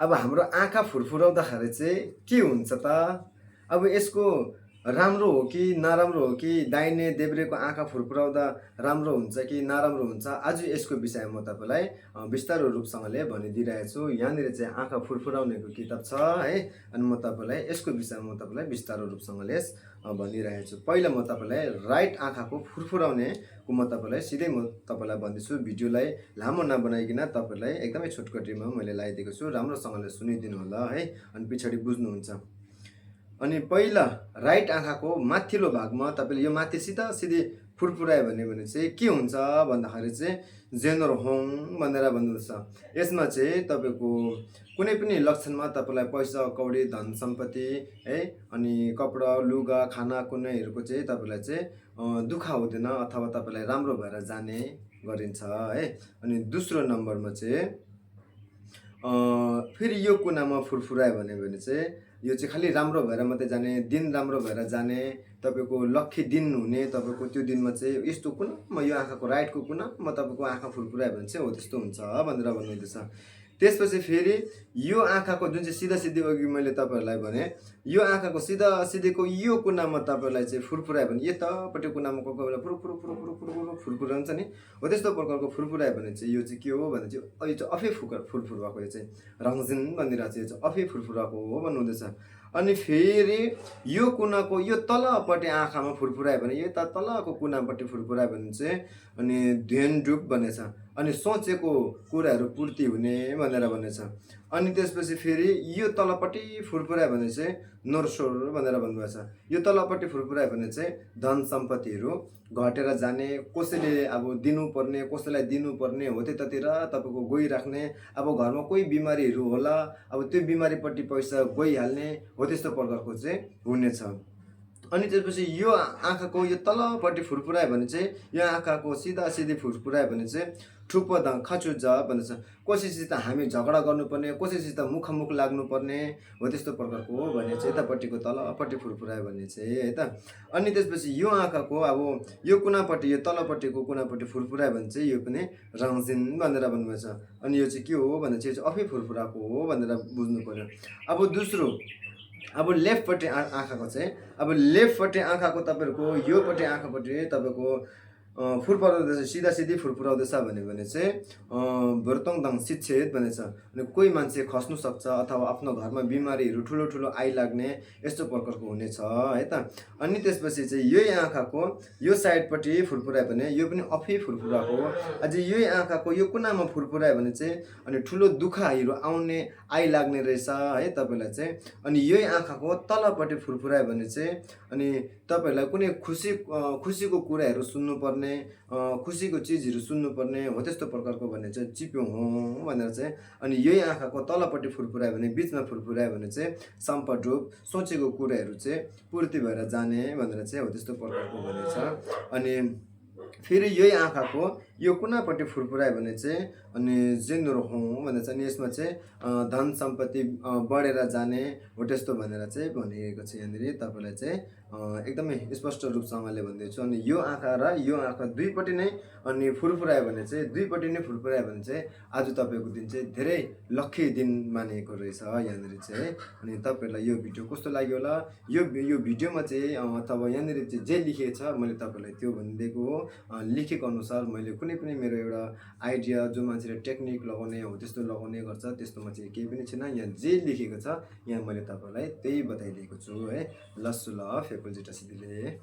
अब हाम्रो आँखा फुरफुराउँदाखेरि चाहिँ के हुन्छ त? अब यसको राम्रो हो कि नराम्रो हो कि दाहिने देब्रेको आँखा फुरफुराउँदा राम्रो हुन्छ कि नराम्रो हुन्छ? आज यसको विषयमा म तपाईँलाई बिस्तारो रूपसँगले भनिदिइरहेको छु। यहाँनिर चाहिँ आँखा फुरफुराउनेको किताब छ है। अनि म तपाईँलाई यसको विषयमा तपाईँलाई बिस्तारो रूपसँगले भनिरहेको छु। पहिला म तपाईँलाई राइट आँखाको फुरफुराउनेको म तपाईँलाई सिधै म तपाईँलाई भन्दैछु। भिडियोलाई लामो नबनाइकन तपाईँलाई एकदमै छोटकटीमा मैले लगाइदिएको छु। राम्रोसँगले सुनिदिनु होला है, अनि पछाडि बुझ्नुहुन्छ। अनि पहिला राइट आँखाको माथिल्लो भागमा तपाईँले यो माथि सिधासिधी फुरफुरायो भने चाहिँ के हुन्छ भन्दाखेरि चाहिँ जेनर होङ भनेर भन्नुहुन्छ। यसमा चाहिँ तपाईँको कुनै पनि लक्षणमा तपाईँलाई पैसा कौडी धन सम्पत्ति है, अनि कपडा लुगा खाना कुनैहरूको चाहिँ तपाईँलाई चाहिँ दुःख हुँदैन अथवा तपाईँलाई राम्रो भएर जाने गरिन्छ है। अनि दोस्रो नम्बरमा चाहिँ फेरि यो कुनामा फुरफुरायो भने चाहिँ यो चाहिँ खालि राम्रो भएर मात्रै जाने, दिन राम्रो भएर जाने, तपाईँको लक्की दिन हुने, तपाईँको त्यो दिनमा चाहिँ यस्तो कुनामा यो आँखाको राइटको कुनामा तपाईँको आँखा फुरफुरायो भने चाहिँ हो त्यस्तो हुन्छ भनेर भन्नुहुँदैछ। त्यसपछि फेरि यो आँखाको जुन चाहिँ सिधासिधी अघि मैले तपाईँहरूलाई भने यो आँखाको सिधासिधीको यो कुनामा तपाईँलाई चाहिँ फुरफुरायो भने यतापट्टि कुनामा कोही बेला फुरफुराउँछ नि, हो त्यस्तो प्रकारको फुरफुरायो भने चाहिँ यो चाहिँ के हो भने चाहिँ यो चाहिँ अफै फुरफुराएको, यो चाहिँ रङजिन भनिरहेको छ, यो चाहिँ अफै फुरफुराएको हो भन्नुहुँदैछ। अनि फेरि यो कुनाको यो तलपट्टि आँखामा फुरफुरायो भने यो तलको कुनापट्टि फुरफुरायो भने चाहिँ अनि ध्यानडुप भनेछ, अनि सोचेको कुराहरू पूर्ति हुने भनेर भनेछ। अनि त्यसपछि फेरि यो तलपट्टि फुरफुरायो भने चाहिँ नोर्सोर भनेर भन्नुभएको छ। यो तलपट्टि फुरफुरायो भने चाहिँ धन सम्पत्तिहरू घटेर जाने, कसैले अब दिनुपर्ने कसैलाई दिनुपर्ने हो त्यतातिर तपाईँको गइराख्ने, अब घरमा कोही बिमारीहरू होला, अब त्यो बिमारीपट्टि पैसा गइहाल्ने, हो त्यस्तो प्रकारको चाहिँ हुनेछ। अनि त्यसपछि यो आँखाको यो तलपट्टि फुरफुरायो भने चाहिँ यो आँखाको सिधासिधी फुरफुरायो भने चाहिँ ठुप्प द खाचु जा भन्दछ। कसैसित हामी झगडा गर्नुपर्ने, कसैसित मुखमुख लाग्नुपर्ने, हो त्यस्तो प्रकारको हो भने चाहिँ यतापट्टिको तलपट्टि फुरफुरायो भने चाहिँ है त। अनि त्यसपछि यो आँखाको अब यो कुनापट्टि यो तलपट्टिको कुनापट्टि फुरफुरायो भने चाहिँ यो पनि रङजिन भनेर भन्नुभएको छ। अनि यो चाहिँ के हो भने चाहिँ अफै फुरफुराएको हो भनेर बुझ्नु पर्यो। अब दोस्रो अब लेफ्टपट्टि आँखाको चाहिँ अब लेफ्टपट्टि आँखाको तपाईँहरूको योपट्टि आँखापट्टि तपाईँको फुरफुराउँदैछ, सिधासिधी फुरफुराउँदैछ भने चाहिँ भर्तङदाङ शिक्षित भनेछ। अनि कोही मान्छे खस्नु सक्छ अथवा आफ्नो घरमा बिमारीहरू ठुलो ठुलो आइलाग्ने यस्तो प्रकारको हुनेछ है त। अनि त्यसपछि चाहिँ यही आँखाको यो साइडपट्टि फुरफुरायो भने यो पनि अफै फुरफुराएको हो। अझ यही आँखाको यो कुनामा फुरफुरायो भने चाहिँ अनि ठुलो दुःखहरू आउने आइलाग्ने रहेछ है तपाईँलाई चाहिँ। अनि यही आँखाको तलपट्टि फुरफुरायो भने चाहिँ अनि तपाईँहरूलाई कुनै खुसीको कुराहरू सुन्नुपर्ने, खुसीको चिजहरू सुन्नुपर्ने, हो त्यस्तो प्रकारको भन्ने चाहिँ चिप्यो हो भनेर चाहिँ। अनि यही आँखाको तलपट्टि फुरफुरायो भने बिचमा फुरफुरायो भने चाहिँ सम्पडुप सोचेको कुराहरू चाहिँ पूर्ति भएर जाने भनेर चाहिँ हो त्यस्तो प्रकारको भनेछ। अनि फेरि यही आँखाको यो कुनापट्टि फुरफुरायो भने चाहिँ अनि जेनर हो भनेर चाहिँ। अनि यसमा चाहिँ धन सम्पत्ति बढेर जाने हो त्यस्तो भनेर चाहिँ भनिएको छ। यहाँनिर तपाईँलाई चाहिँ एकदमै स्पष्ट रूपसँगले भन्दैछु। अनि यो आँखा र यो आँखा दुईपट्टि नै अनि फुरफुरायो भने चाहिँ दुईपट्टि नै फुरफुरायो भने चाहिँ आज तपाईँको दिन चाहिँ धेरै लक्की दिन मानिएको रहेछ यहाँनिर चाहिँ है। अनि तपाईँहरूलाई यो भिडियो कस्तो लाग्यो होला, यो भिडियोमा चाहिँ अथवा यहाँनिर चाहिँ जे लेखिएको छ मैले तपाईँलाई त्यो भनिदिएको हो। लेखेको अनुसार मैले कुनै पनि मेरो एउटा आइडिया जो मान्छेले टेक्निक लगाउने हो त्यस्तो लगाउने गर्छ त्यस्तोमा चाहिँ केही पनि छैन। यहाँ जे लेखेको छ यहाँ मैले तपाईँलाई त्यही बताइदिएको छु है। लस्सु ल फेकुल्जिटा सिधीले।